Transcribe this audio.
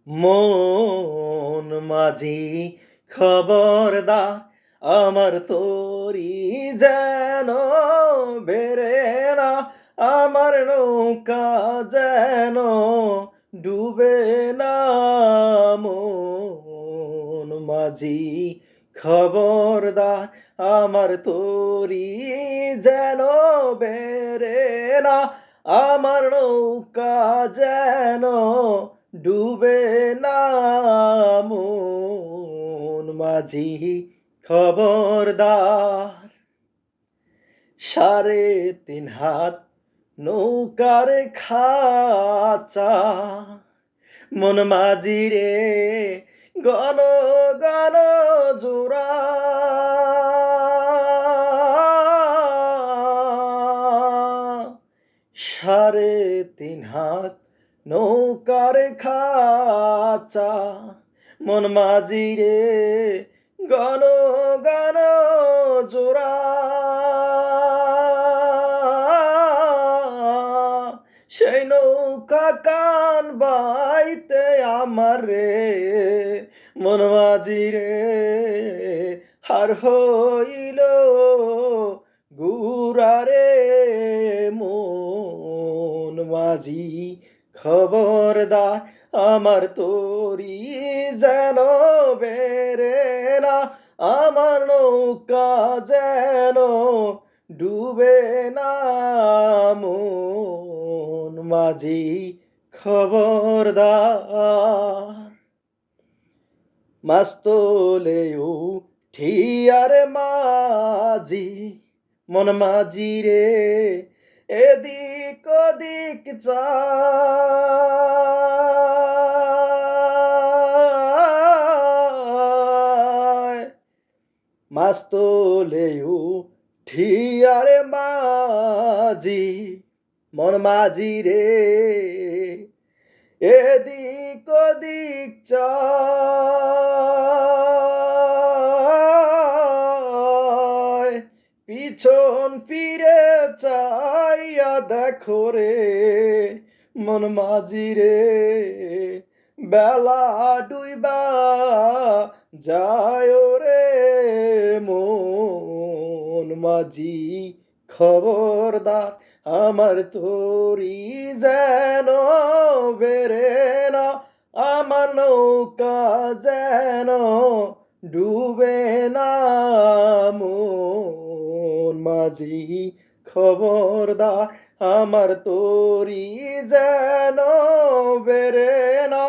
মন মাঝি খবরদার, আমার তরি যেন বেরে না, আমার নৌকা যেন ডুবে না। মন মাঝি খবরদার, আমার তরি যেন বেরে না, আমার নৌকা যেন ডুবে না। মন মাঝি খবরদার। 3.5 হাত নৌকার খাঁচা, মন মাঝি রে গণ গণ জোড়া। 3.5 হাত নৌকার খাঁচা, মন মাঝি রে গণ গণ জোড়া। সেই নৌকা কান বাইতে আমার রে, মন মাঝি রে হার হইল গুড়া রে। মন মাঝি খবরদার, আমার তরি যেন বেরে না, আমার নৌকা যেন ডুবে না। মন মাঝি খবরদার। মাছ তোলে উঠিয়ারে মাঝি, মন মাঝি রে এদিক ওদিক চায়। মাছ তোলে উঠিয়ারে মাঝি, মন মাঝি রে এদিক ওদিক চায়। পিছন ফিরে চাইয়া দেখো রে, মন মাঝি রে বেলা ডুইবা যায় রে। মন মাঝি খবরদার, আমার তরি যেন বেরে না, আমার নৌকা যেন ডুবে না। মন মাঝি খবরদার, আমার তরি যেন বেরে না।